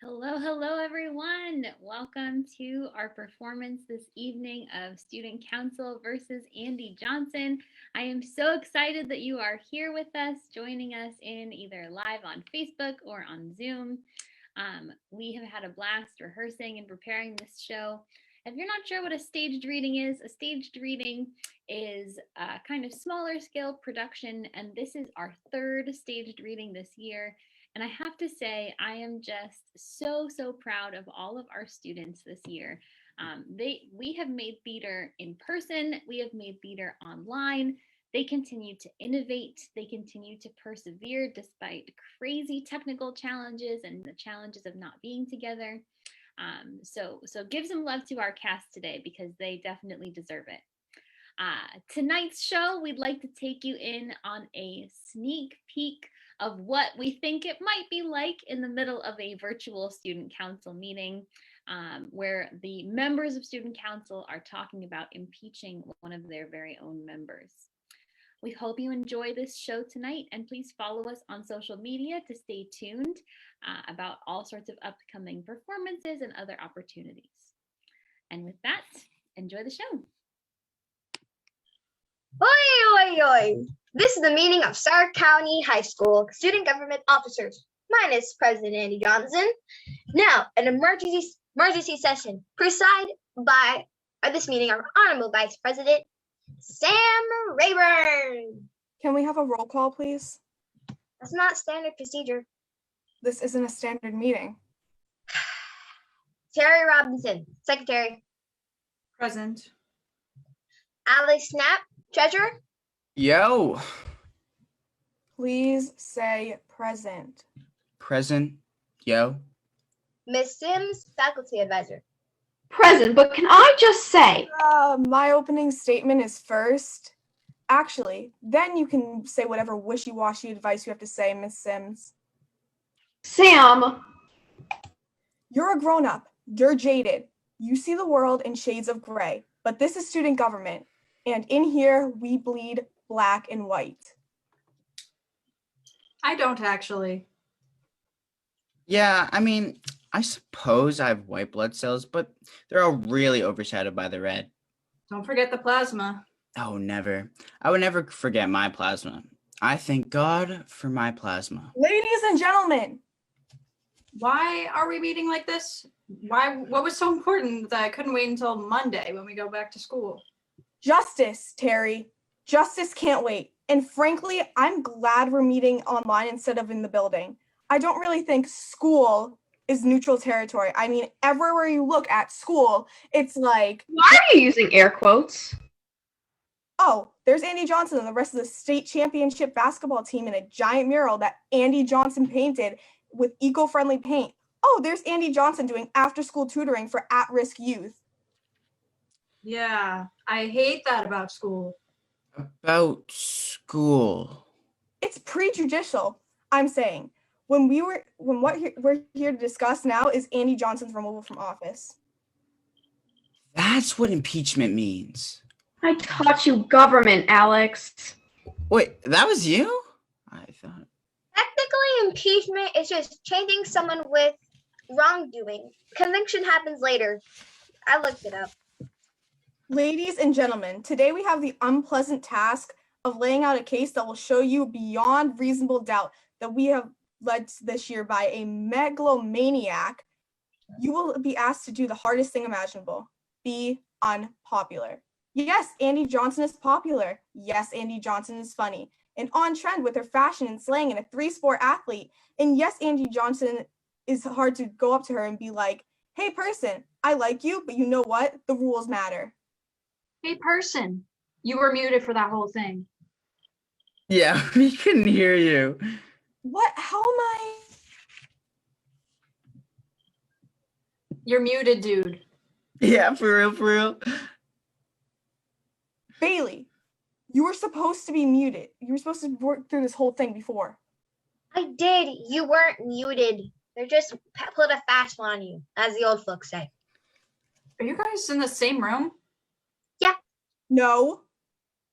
Hello, hello, everyone. Welcome to our performance this evening of Student Council versus Andi Johnson. I am so excited that you are here with us, joining us in either live on Facebook or on Zoom. We have had a blast rehearsing and preparing this show. If you're not sure what a staged reading is, a staged reading is a kind of smaller scale production, and this is our third staged reading this year. And I have to say, I am just so proud of all of our students this year. We have made theater in person, we have made theater online. They continue to innovate, they continue to persevere despite crazy technical challenges and the challenges of not being together. So give some love to our cast today because they definitely deserve it. Tonight's show, we'd like to take you in on a sneak peek of what we think it might be like in the middle of a virtual student council meeting, where the members of student council are talking about impeaching one of their very own members. We hope you enjoy this show tonight, and please follow us on social media to stay tuned about all sorts of upcoming performances and other opportunities. And with that, enjoy the show. Oi, oi, oi. This is the meeting of Stark County High School student government officers. Mine is President Andi Johnson. Now, an emergency session presided by this meeting our Honorable Vice President, Sam Rayburn. Can we have a roll call, please? That's not standard procedure. This isn't a standard meeting. Terry Robinson, Secretary. Present. Alex Knapp, Treasurer. Yo. Please say present. Present. Yo. Ms. Sims, Faculty Advisor. Present, but can I just say? My opening statement is first. Actually, then you can say whatever wishy-washy advice you have to say, Ms. Sims. Sam. You're a grown-up. You're jaded. You see the world in shades of gray, but this is student government. And in here, we bleed black and white. I don't actually. Yeah, I mean, I suppose I have white blood cells, but they're all really overshadowed by the red. Don't forget the plasma. Oh, never. I would never forget my plasma. I thank God for my plasma. Ladies and gentlemen. Why are we meeting like this? What was so important that I couldn't wait until Monday when we go back to school? Justice, Terry. Justice can't wait. And frankly, I'm glad we're meeting online instead of in the building. I don't really think school is neutral territory. I mean, everywhere you look at school, it's like... Why are you using air quotes? Oh, there's Andi Johnson and the rest of the state championship basketball team in a giant mural that Andi Johnson painted with eco-friendly paint. Oh, there's Andi Johnson doing after-school tutoring for at-risk youth. Yeah, I hate that about school. About school. It's prejudicial, I'm saying. What we're here to discuss now is Andi Johnson's removal from office. That's what impeachment means. I taught you government, Alex. Wait, that was you? I thought... Technically, impeachment is just changing someone with wrongdoing. Conviction happens later. I looked it up. Ladies and gentlemen, today we have the unpleasant task of laying out a case that will show you beyond reasonable doubt that we have led this year by a megalomaniac. You will be asked to do the hardest thing imaginable, be unpopular. Yes, Andi Johnson is popular. Yes, Andi Johnson is funny and on trend with her fashion and slang and a three-sport athlete. And yes, Andi Johnson is hard to go up to her and be like, hey person, I like you, but you know what? The rules matter. Hey, person, you were muted for that whole thing. Yeah, we couldn't hear you. What? How am I? You're muted, dude. Yeah, for real, for real. Bailey, you were supposed to be muted. You were supposed to work through this whole thing before. I did. You weren't muted. They're just put a fast one on you, as the old folks say. Are you guys in the same room? No.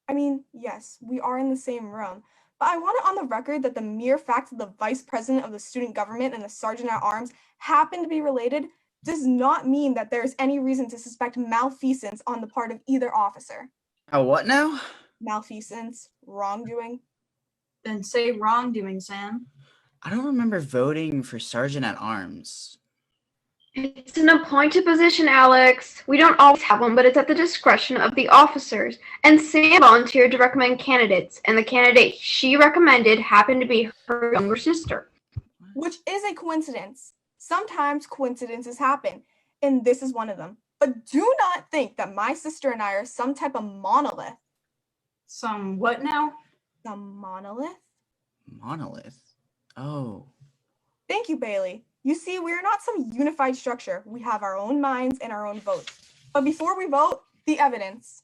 I mean, yes, we are in the same room, But I want it on the record that the mere fact that the vice president of the student government and the sergeant at arms happen to be related does not mean that there's any reason to suspect malfeasance on the part of either officer. What now? Malfeasance, wrongdoing. Then say wrongdoing, Sam. I don't remember voting for sergeant at arms. It's an appointed position, Alex. We don't always have one, but it's at the discretion of the officers. And Sam volunteered to recommend candidates, and the candidate she recommended happened to be her younger sister. Which is a coincidence. Sometimes coincidences happen, and this is one of them. But do not think that my sister and I are some type of monolith. Some what now? Some monolith? Monolith? Oh. Thank you, Bailey. You see, we are not some unified structure. We have our own minds and our own votes. But before we vote, the evidence.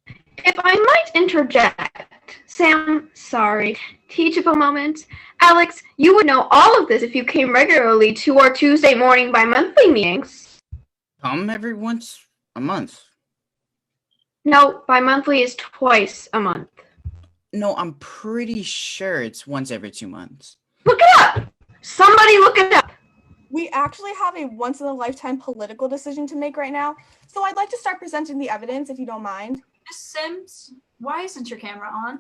If I might interject, Sam, sorry, teachable moment. Alex, you would know all of this if you came regularly to our Tuesday morning bi-monthly meetings. Come every once a month. No, bi-monthly is twice a month. No, I'm pretty sure it's once every 2 months. Look it up! Somebody look it up! We actually have a once-in-a-lifetime political decision to make right now, so I'd like to start presenting the evidence if you don't mind. Miss Sims, why isn't your camera on?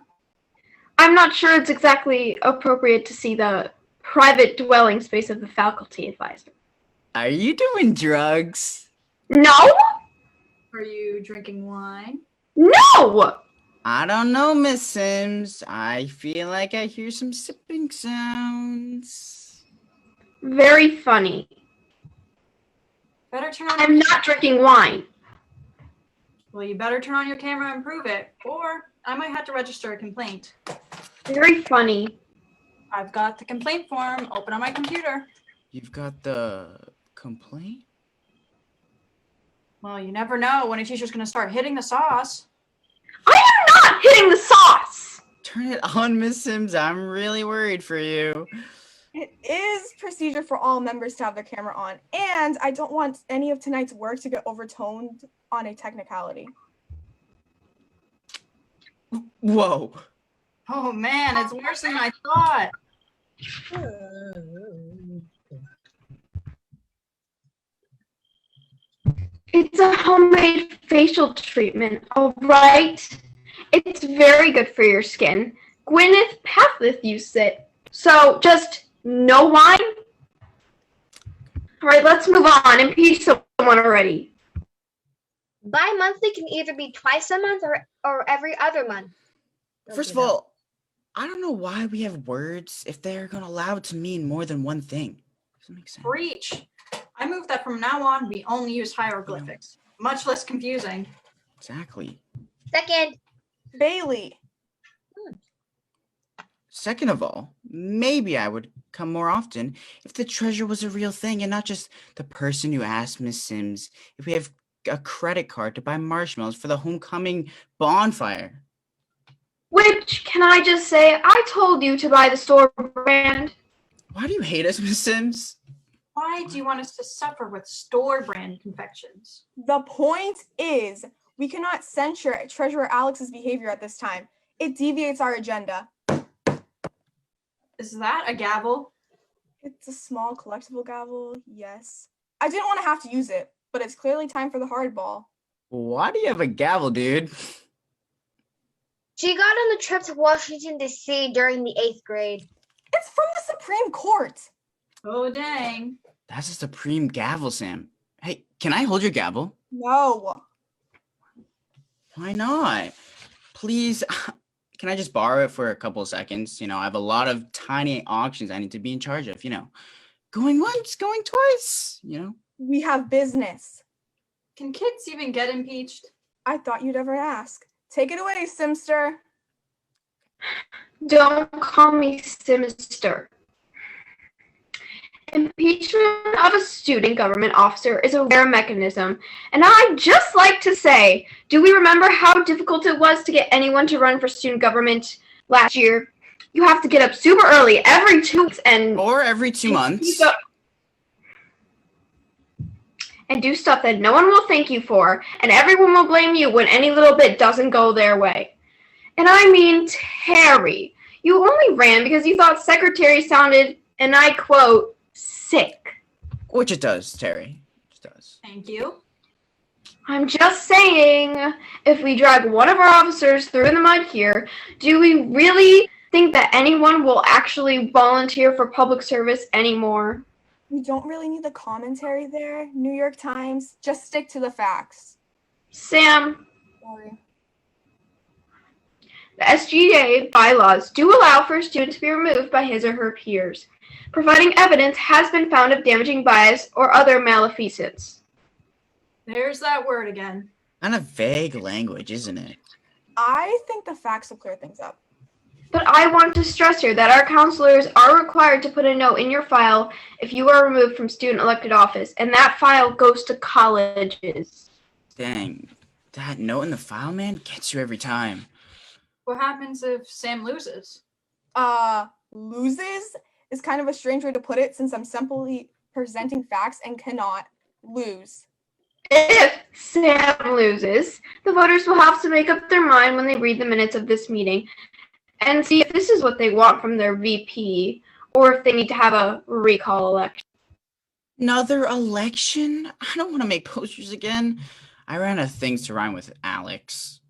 I'm not sure it's exactly appropriate to see the private dwelling space of the faculty advisor. Are you doing drugs? No! Are you drinking wine? No! I don't know, Miss Sims. I feel like I hear some sipping sounds. Very funny. Better turn on. I'm not drinking wine. Well, you better turn on your camera and prove it, or I might have to register a complaint. Very funny. I've got the complaint form open on my computer. You've got the complaint? Well, you never know when a teacher's going to start hitting the sauce. I am not hitting the sauce! Turn it on, Miss Sims. I'm really worried for you. It is procedure for all members to have their camera on, and I don't want any of tonight's work to get overtoned on a technicality. Whoa. Oh man, it's worse than I thought. It's a homemade facial treatment, all right? It's very good for your skin. Gwyneth Paltrow used it. So, just no wine? All right, let's move on. Impeach someone already. Bi-monthly can either be twice a month or every other month. First of all, I don't know why we have words if they're going to allow it to mean more than one thing. Doesn't make sense. Breach. I move that from now on, we only use hieroglyphics. Much less confusing. Exactly. Second. Bailey. Second of all, maybe I would come more often if the treasure was a real thing and not just the person who asked Miss Sims if we have a credit card to buy marshmallows for the homecoming bonfire. Which, can I just say, I told you to buy the store brand. Why do you hate us, Miss Sims? Why do you want us to suffer with store brand confections? The point is, we cannot censure Treasurer Alex's behavior at this time. It deviates our agenda. Is that a gavel? It's a small collectible gavel, yes. I didn't want to have to use it, but it's clearly time for the hardball. Why do you have a gavel, dude? She got on the trip to Washington, D.C. during the 8th grade. It's from the Supreme Court. Oh, dang. That's a supreme gavel, Sam. Hey, can I hold your gavel? No. Why not? Please, can I just borrow it for a couple of seconds? You know, I have a lot of tiny auctions I need to be in charge of, you know. Going once, going twice, you know. We have business. Can kids even get impeached? I thought you'd ever ask. Take it away, Simster. Don't call me Simster. Impeachment of a student government officer is a rare mechanism, and I'd just like to say, do we remember how difficult it was to get anyone to run for student government last year? You have to get up super early every 2 weeks or every 2 months. And do stuff that no one will thank you for, and everyone will blame you when any little bit doesn't go their way. And I mean Terry. You only ran because you thought secretary sounded, and I quote, sick. Which it does, Terry. It does. Thank you. I'm just saying, if we drag one of our officers through the mud here, do we really think that anyone will actually volunteer for public service anymore? We don't really need the commentary there. New York Times, just stick to the facts. Sam, Sorry. the SGA bylaws do allow for a student to be removed by his or her peers, providing evidence has been found of damaging bias or other malfeasance. There's that word again. Kind of vague language, isn't it? I think the facts will clear things up. But I want to stress here that our counselors are required to put a note in your file if you are removed from student elected office, and that file goes to colleges. Dang. That note in the file, man, gets you every time. What happens if Sam loses? Loses is kind of a strange way to put it since I'm simply presenting facts and cannot lose. If Sam loses, the voters will have to make up their mind when they read the minutes of this meeting and see if this is what they want from their VP or if they need to have a recall election. Another election? I don't want to make posters again. I ran out of things to rhyme with Alex.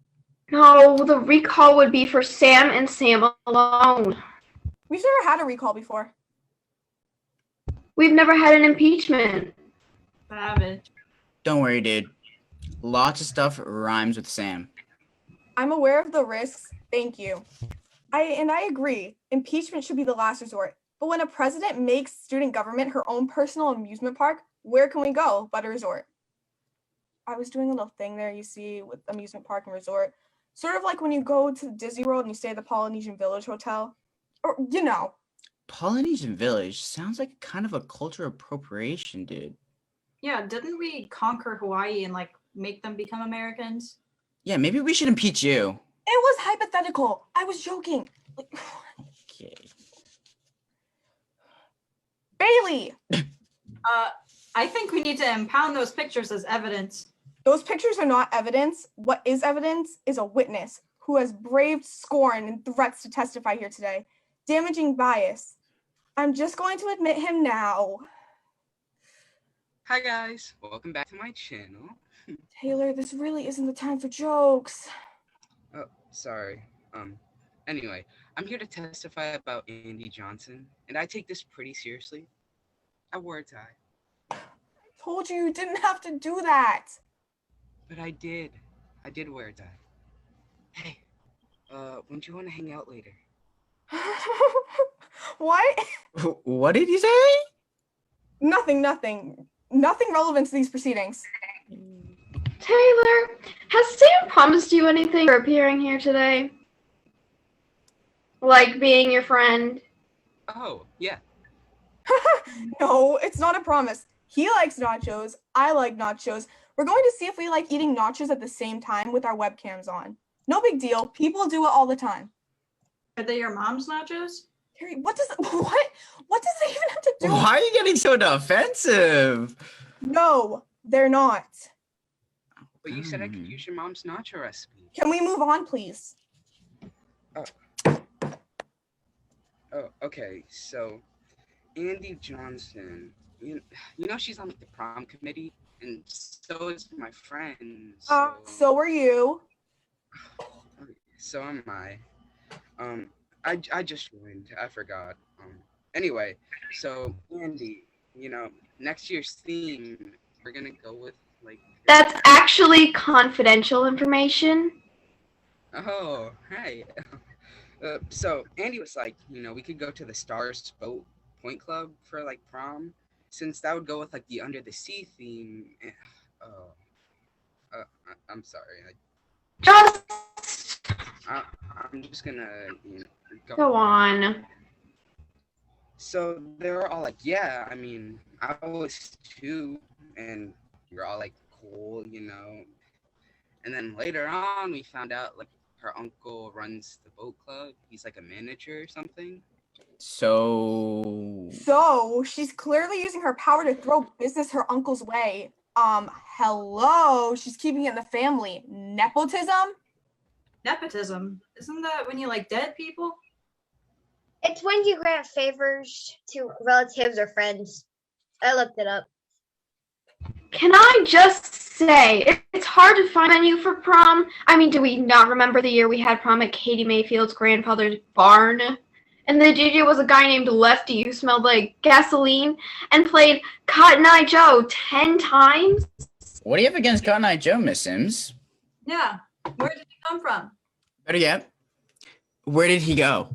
No, the recall would be for Sam and Sam alone. We've never had a recall before. We've never had an impeachment. Savage. Don't worry, dude. Lots of stuff rhymes with Sam. I'm aware of the risks. Thank you. I agree. Impeachment should be the last resort. But when a president makes student government her own personal amusement park, where can we go but a resort? I was doing a little thing there, you see, with amusement park and resort. Sort of like when you go to Disney World and you stay at the Polynesian Village Hotel. Or, you know. Polynesian Village sounds like kind of a cultural appropriation, dude. Yeah, didn't we conquer Hawaii and like make them become Americans? Yeah, maybe we should impeach you. It was hypothetical. I was joking. Okay. Bailey! I think we need to impound those pictures as evidence. Those pictures are not evidence. What is evidence is a witness who has braved scorn and threats to testify here today, damaging bias. I'm just going to admit him now. Hi guys, welcome back to my channel. Taylor, this really isn't the time for jokes. Oh, sorry. Anyway, I'm here to testify about Andi Johnson, and I take this pretty seriously. I wore a tie. I told you didn't have to do that. But I did. I did wear a tie. Hey, when do you want to hang out later? What? What did you say? Nothing relevant to these proceedings. Taylor, has Sam promised you anything for appearing here today? Like being your friend? Oh, yeah. No, it's not a promise. He likes nachos. I like nachos. We're going to see if we like eating nachos at the same time with our webcams on. No big deal. People do it all the time. Are they your mom's nachos? Harry, what does it even have to do? Why are you getting so defensive? No, they're not. But you said I could use your mom's nacho recipe. Can we move on, please? Oh, okay. So, Andi Johnson, you know she's on the prom committee, and so is my friend. So are you. So am I. I just joined. I forgot. Anyway, so Andi, next year's theme, we're gonna go with like. That's actually confidential information. Oh, hi. So Andi was like, we could go to the Stars Boat Point Club for like prom, since that would go with like the Under the Sea theme. I'm sorry. I'm just gonna Go on. So they were all like, yeah, I mean, I was too, and we were all like, cool, And then later on, we found out like her uncle runs the boat club. He's like a manager or something. So She's clearly using her power to throw business her uncle's way. Hello, she's keeping it in the family. Nepotism? Nepotism? Isn't that when you like dead people? It's when you grant favors to relatives or friends. I looked it up. Can I just say, it's hard to find a menu for prom. I mean, do we not remember the year we had prom at Katie Mayfield's grandfather's barn? And the DJ was a guy named Lefty who smelled like gasoline and played Cotton Eye Joe 10 times? What do you have against Cotton Eye Joe, Miss Sims? Yeah. Where did he come from? Better yet, where did he go?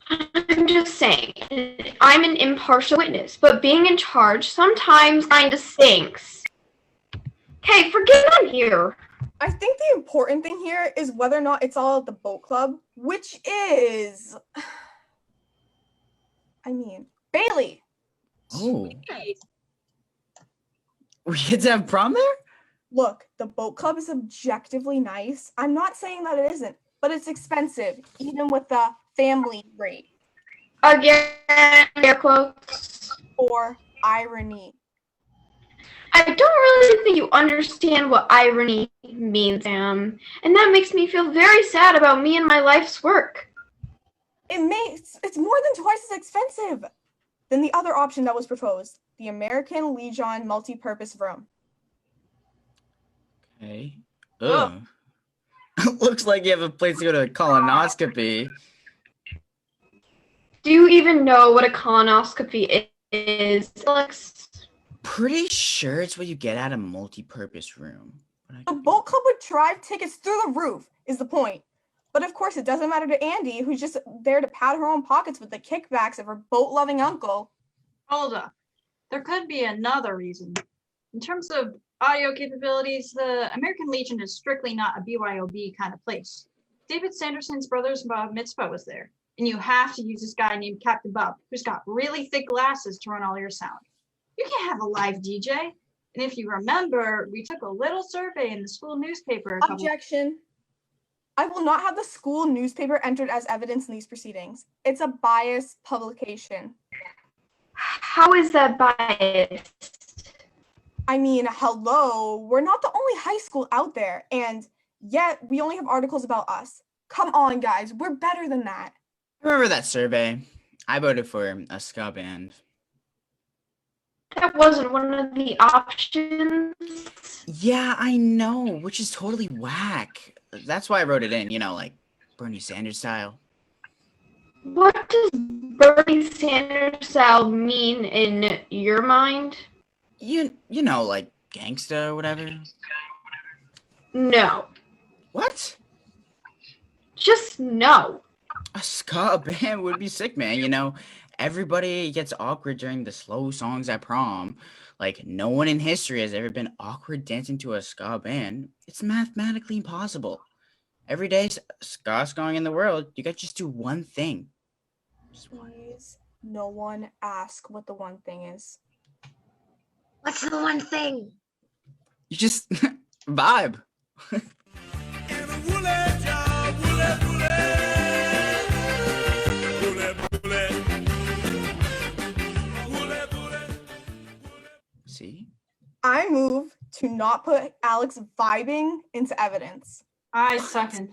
I'm just saying, I'm an impartial witness, but being in charge sometimes kind of stinks. Okay, forget I'm here. I think the important thing here is whether or not it's all at the boat club, which is, I mean, Bailey. Oh. We get to have prom there? Look, the boat club is objectively nice. I'm not saying that it isn't, but it's expensive, even with the family rate. Again, air quotes. Or irony. I don't really think you understand what irony means, Sam, and that makes me feel very sad about me and my life's work. It's more than twice as expensive than the other option that was proposed, the American Legion multi-purpose room. Okay. Ugh. Looks like you have a place to go to colonoscopy. Do you even know what a colonoscopy is, Alex? Pretty sure it's what you get at a multi-purpose room. The boat club would drive tickets through the roof, is the point. But of course, it doesn't matter to Andi, who's just there to pad her own pockets with the kickbacks of her boat-loving uncle. Hold up. There could be another reason. In terms of audio capabilities, the American Legion is strictly not a BYOB kind of place. David Sanderson's brother's bar mitzvah was there, and you have to use this guy named Captain Bob, who's got really thick glasses to run all your sound. You can't have a live DJ. And if you remember, we took a little survey in the school newspaper. Objection. I will not have the school newspaper entered as evidence in these proceedings. It's a biased publication. How is that biased? I mean, hello, we're not the only high school out there, and yet we only have articles about us. Come on, guys, we're better than that. Remember that survey? I voted for a ska band. That wasn't one of the options. Yeah, I know, which is totally whack. That's why I wrote it in, you know, like Bernie Sanders style. What does Bernie Sanders style mean in your mind? You know, like gangsta or whatever. No. What? Just no. A ska band would be sick, man. You know, everybody gets awkward during the slow songs at prom. Like, no one in history has ever been awkward dancing to a ska band. It's mathematically impossible. Every day, ska song in the world, you got to just do one thing. Please, no one ask what the one thing is. What's the one thing? You just vibe. See? I move to not put Alex vibing into evidence. I second.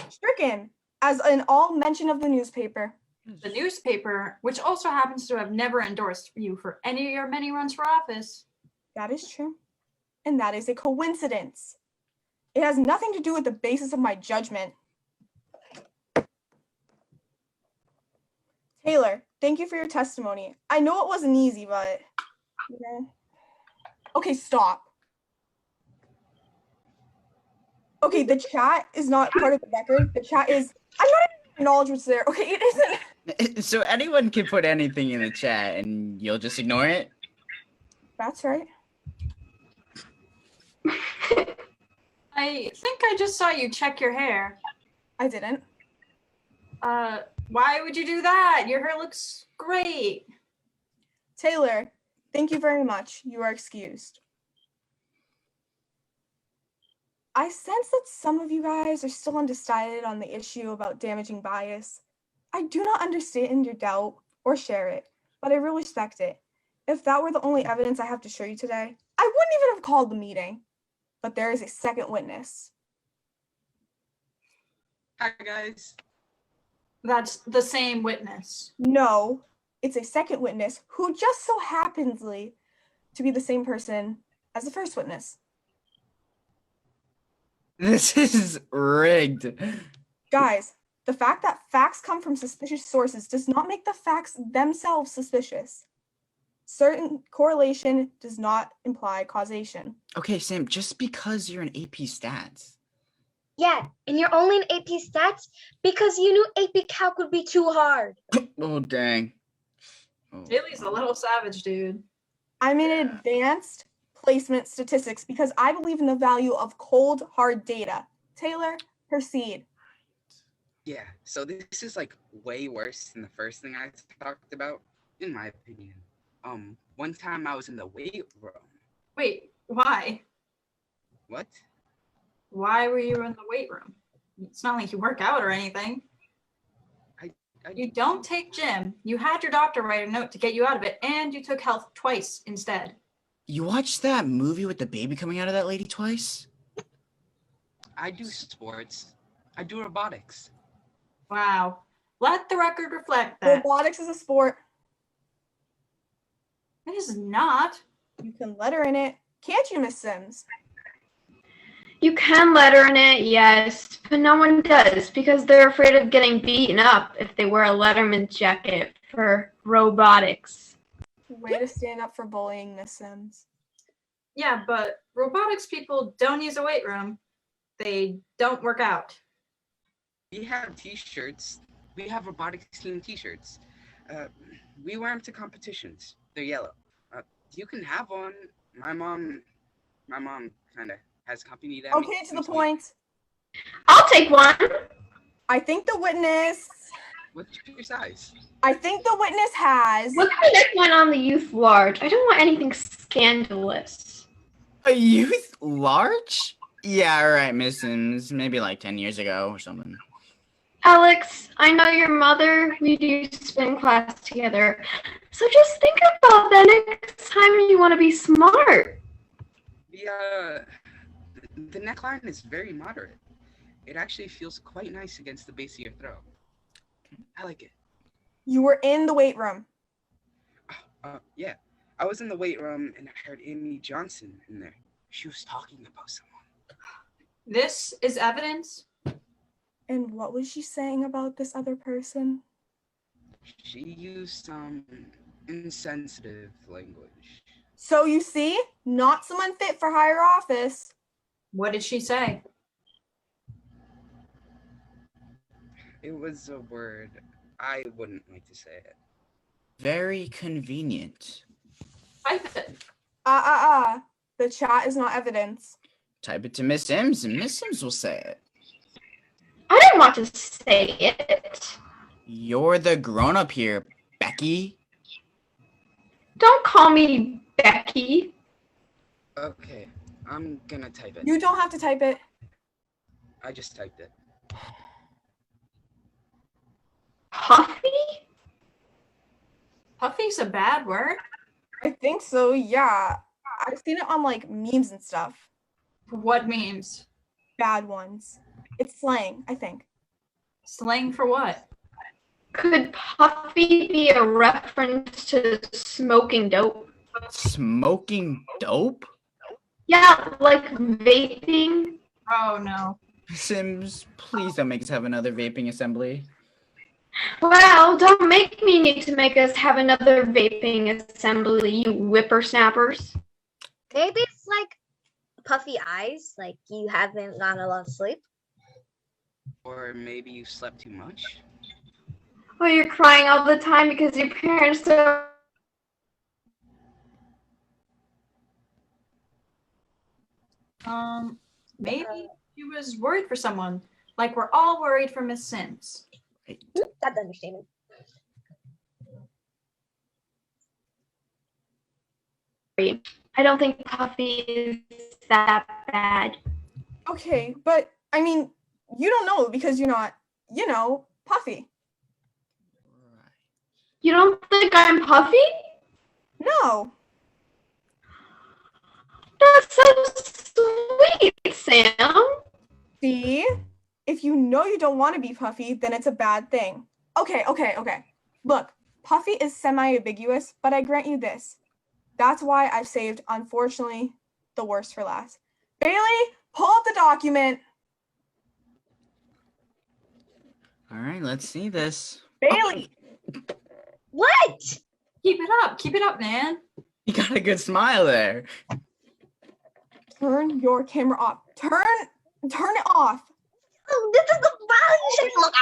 Stricken, as in all mention of the newspaper. The newspaper, which also happens to have never endorsed you for any of your many runs for office. That is true. And that is a coincidence. It has nothing to do with the basis of my judgment. Taylor, thank you for your testimony. I know it wasn't easy, but, you know. Okay, stop. Okay, the chat is not part of the record. The chat is, I'm not even acknowledge what's there. Okay, it isn't. So anyone can put anything in the chat and you'll just ignore it? That's right. I think I just saw you check your hair. I didn't. Why would you do that? Your hair looks great. Taylor, thank you very much. You are excused. I sense that some of you guys are still undecided on the issue about damaging bias. I do not understand your doubt or share it, but I really respect it. If that were the only evidence I have to show you today, I wouldn't even have called the meeting. But there is a second witness. Hi, guys. That's the same witness. No, it's a second witness who just so happens to be the same person as the first witness. This is rigged. Guys, the fact that facts come from suspicious sources does not make the facts themselves suspicious. Certain correlation does not imply causation. Okay, Sam, just because you're in AP Stats. Yeah, and you're only in AP Stats because you knew AP Calc would be too hard. Oh, dang. Oh. Haley's a little savage, dude. I'm in advanced placement statistics because I believe in the value of cold, hard data. Taylor, proceed. Yeah, so this is like way worse than the first thing I talked about, in my opinion. One time I was in the weight room. Wait, why? What? Why were you in the weight room? It's not like you work out or anything. You don't take gym. You had your doctor write a note to get you out of it, and you took health twice instead. You watched that movie with the baby coming out of that lady twice? I do sports. I do robotics. Wow. Let the record reflect that. Robotics is a sport. It is not. You can let her in it. Can't you, Miss Sims? You can let her in it, yes, but no one does because they're afraid of getting beaten up if they wear a Letterman jacket for robotics. Way to stand up for bullying, Miss Sims. Yeah, but robotics people don't use a weight room. They don't work out. We have t-shirts. We have robotics team t-shirts. We wear them to competitions. They're yellow. You can have one. My mom kind of has company that. Okay, to the point. I'll take one. I think the witness. What's your size? I think the witness has. What's the next one on the youth large? I don't want anything scandalous. A youth large? Yeah, right, Miss Sims. Maybe like 10 years ago or something. Alex, I know your mother. We do spin class together. So just think about that next time you want to be smart. The neckline is very moderate. It actually feels quite nice against the base of your throat. I like it. You were in the weight room. Yeah. I was in the weight room and I heard Amy Johnson in there. She was talking about someone. This is evidence. And what was she saying about this other person? She used some insensitive language. So you see, not someone fit for higher office. What did she say? It was a word. I wouldn't like to say it. Very convenient. Type it. The chat is not evidence. Type it to Miss Sims, and Miss Sims will say it. I didn't want to say it. You're the grown-up here, Becky. Don't call me Becky. Okay, I'm gonna type it. You don't have to type it. I just typed it. Puffy? Puffy's a bad word. I think so, yeah. I've seen it on like memes and stuff. What memes? Bad ones. It's slang, I think. Slang for what? Could Puffy be a reference to smoking dope? Smoking dope? Yeah, like vaping. Oh no. Sims, please don't make us have another vaping assembly. Well, don't make me need to make us have another vaping assembly, you whippersnappers. Maybe it's like puffy eyes, like you haven't gotten a lot of sleep. Or maybe you slept too much. Oh, you're crying all the time because your parents are... Maybe she was worried for someone. Like we're all worried for Miss Sims. That's understandable. I don't think Puffy is that bad. Okay, but I mean, you don't know because you're not, Puffy. You don't think I'm Puffy? No. That's so sweet, Sam. See? If you know you don't want to be Puffy, then it's a bad thing. Okay. Look, Puffy is semi-ambiguous, but I grant you this. That's why I've saved, unfortunately, the worst for last. Bailey, pull up the document. All right, let's see this. Bailey. What? Keep it up, man. You got a good smile there. Turn your camera off. Turn it off. Oh, this is the violation. Look,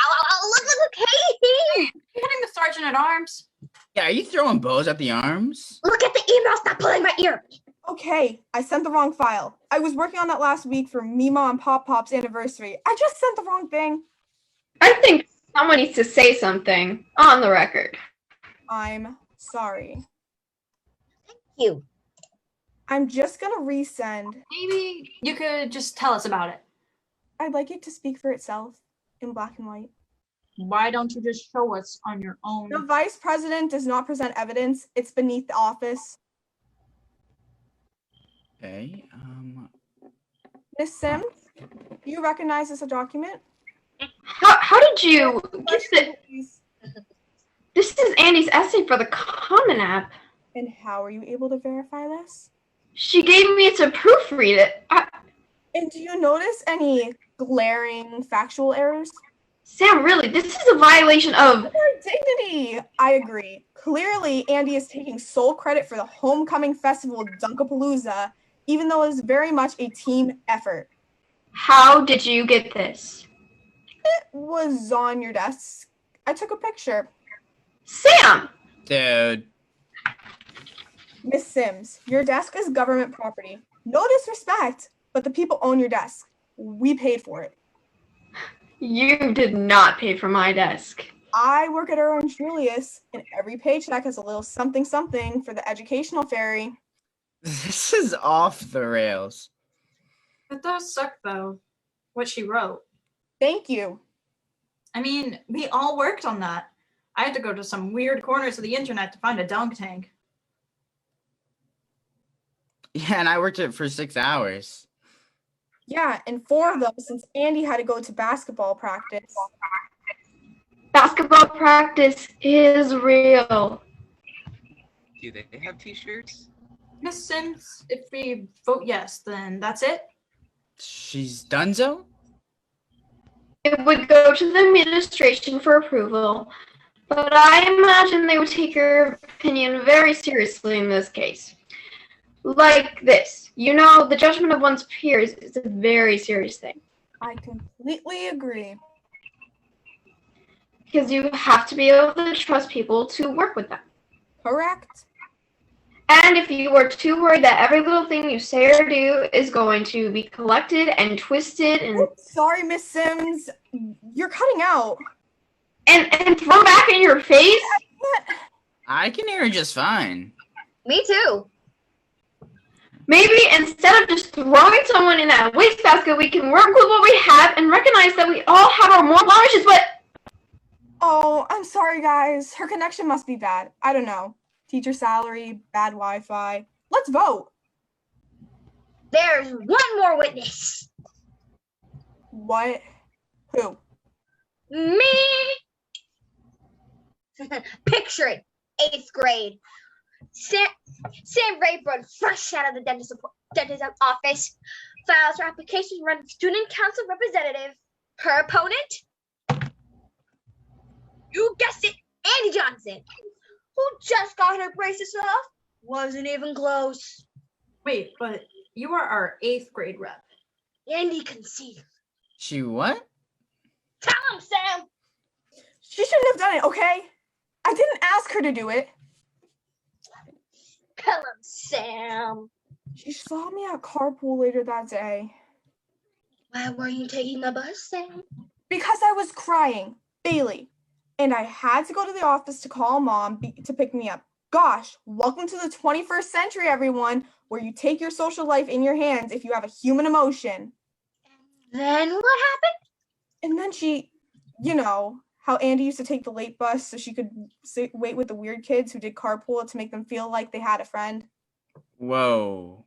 look, hey. You hitting the sergeant at arms? Yeah, are you throwing bows at the arms? Look at the email. Stop pulling my ear. Okay, I sent the wrong file. I was working on that last week for Mima and Pop Pop's anniversary. I just sent the wrong thing. I think someone needs to say something on the record. I'm sorry. You. I'm just gonna resend. Maybe you could just tell us about it. I'd like it to speak for itself in black and white. Why don't you just show us on your own? The vice president does not present evidence. It's beneath the office. Okay. Miss Sims, do you recognize this document? How did you get it? This is Andi's essay for the Common App. And how are you able to verify this? She gave me it to proofread it. And do you notice any glaring factual errors? Sam, really, this is a violation of Her dignity. I agree. Clearly, Andi is taking sole credit for the homecoming festival Dunkapalooza, even though it is very much a team effort. How did you get this? It was on your desk. I took a picture. Sam! Dude. Miss Sims, your desk is government property. No disrespect, but the people own your desk. We paid for it. You did not pay for my desk. I work at Orange Julius, and every paycheck has a little something something for the educational fairy. This is off the rails. It does suck, though, what she wrote. Thank you. I mean, we all worked on that. I had to go to some weird corners of the internet to find a dunk tank. Yeah, and I worked it for 6 hours. Yeah, and 4 of them since Andi had to go to basketball practice. Basketball practice is real. Do they have t-shirts? Miss Sims, if we vote yes, then that's it? She's donezo? It would go to the administration for approval, but I imagine they would take your opinion very seriously in this case. Like this, the judgment of one's peers is a very serious thing. I completely agree. Because you have to be able to trust people to work with them. Correct. And if you are too worried that every little thing you say or do is going to be collected and twisted and Sorry, Miss Sims. You're cutting out. and thrown back in your face, I can hear her just fine. Me too. maybe instead of just throwing someone in that wastebasket, we can work with what we have and recognize that we all have our moral blemishes, but Oh, I'm sorry, guys. Her connection must be bad. I don't know. Teacher salary, bad Wi-Fi. Let's vote. There's one more witness. What? Who? Me. Picture it. 8th grade. Sam Rayburn, fresh out of the dentist's office, files her application to run for student council representative. Her opponent? You guessed it, Andi Johnson, who just got her braces off. Wasn't even close. Wait, but you are our 8th grade rep. Andi conceded. She what? Tell him, Sam. She shouldn't have done it, okay? I didn't ask her to do it. Tell him, Sam. She saw me at carpool later that day. Why weren't you taking the bus, Sam? Because I was crying. Bailey. And I had to go to the office to call Mom to pick me up. Gosh, welcome to the 21st century, everyone, where you take your social life in your hands if you have a human emotion. Then what happened? And then she, how Andi used to take the late bus so she could wait with the weird kids who did carpool to make them feel like they had a friend. Whoa.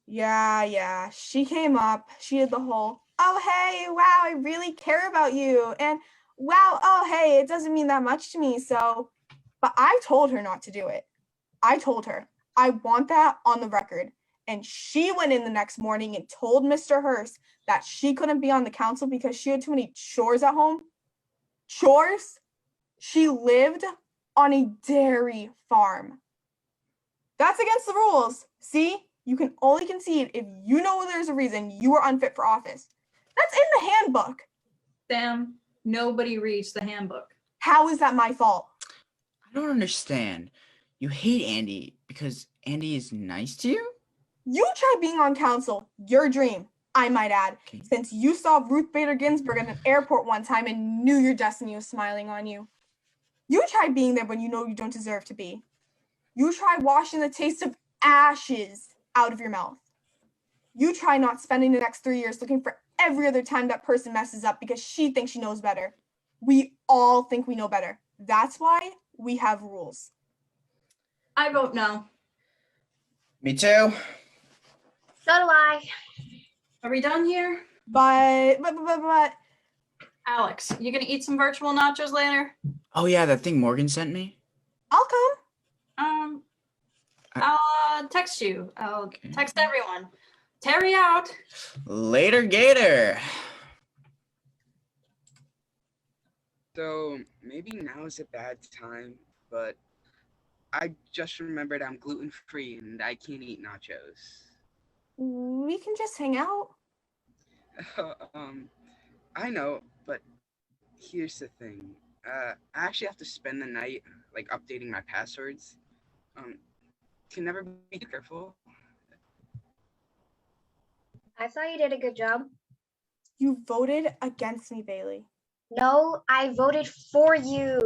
Yeah. She came up. She did the whole, oh, hey, wow, I really care about you. And wow, oh, hey, it doesn't mean that much to me. So, but I told her not to do it. I told her, I want that on the record. And she went in the next morning and told Mr. Hurst that she couldn't be on the council because she had too many chores at home. Chores? She lived on a dairy farm. That's against the rules. See, you can only concede if you know there's a reason you are unfit for office. That's in the handbook. Sam, nobody reads the handbook. How is that my fault? I don't understand. You hate Andi because Andi is nice to you? You try being on council, your dream, I might add, Okay. since you saw Ruth Bader Ginsburg at an airport one time and knew your destiny was smiling on you. You try being there when you know you don't deserve to be. You try washing the taste of ashes out of your mouth. You try not spending the next 3 years looking for every other time that person messes up because she thinks she knows better. We all think we know better. That's why we have rules. I vote no. Me too. So do I. Are we done here? But Alex, you gonna eat some virtual nachos later? Oh yeah, that thing Morgan sent me. I'll come. I'll text you. I'll text everyone. Terry out. Later, Gator. So maybe now is a bad time, but I just remembered I'm gluten-free and I can't eat nachos. We can just hang out. I know, but here's the thing. I actually have to spend the night like updating my passwords. Can never be too careful. I thought you did a good job. You voted against me, Bailey. No, I voted for you.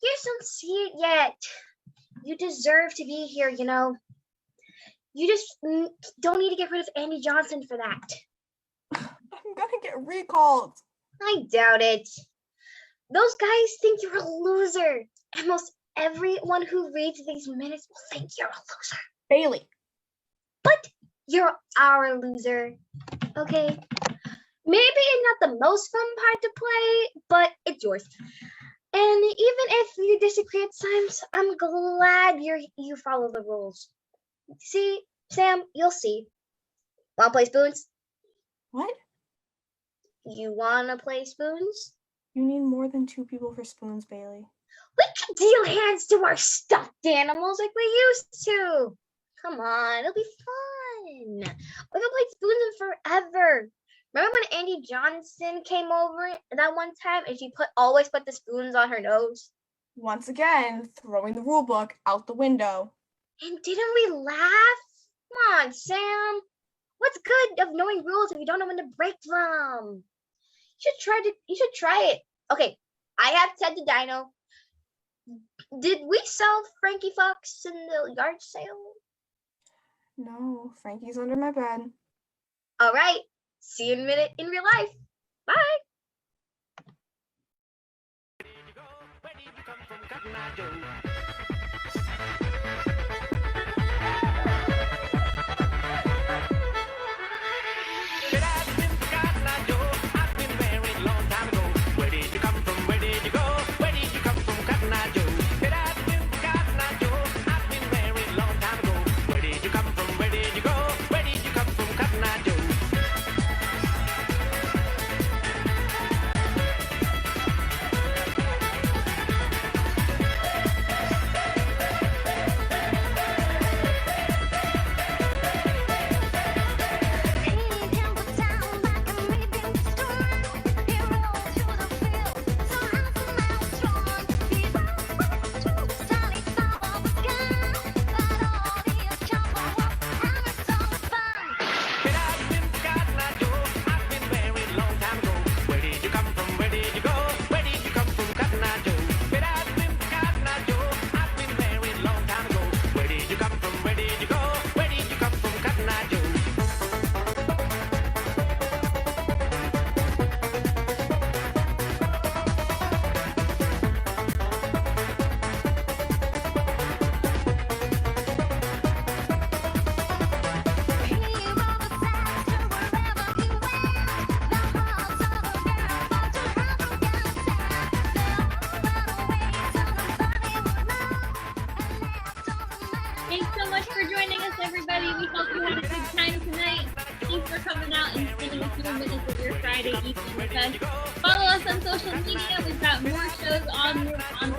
You just don't see it yet. You deserve to be here, you know. You just don't need to get rid of Andi Johnson for that. I'm gonna get recalled. I doubt it. Those guys think you're a loser. And most everyone who reads these minutes will think you're a loser. Bailey. But you're our loser. Okay? Maybe not the most fun part to play, but it's yours. And even if you disagree at times, I'm glad you follow the rules. See, Sam, you'll see. Wanna play spoons? What? You wanna play spoons? You need more than 2 people for spoons, Bailey. We can deal hands to our stuffed animals like we used to. Come on, it'll be fun. We haven't played spoons in forever. Remember when Andi Johnson came over that one time and she always put the spoons on her nose? Once again, throwing the rule book out the window. And didn't we laugh? Come on, Sam. What's good of knowing rules if you don't know when to break them? You should try it. Okay, I have said to Dino. Did we sell Frankie Fox in the yard sale? No, Frankie's under my bed. All right. See you in a minute in real life. Bye. us, everybody. We hope you had a good time tonight. Thanks for coming out and spending a few minutes of your Friday evening with us. Follow us on social media. We've got more shows on the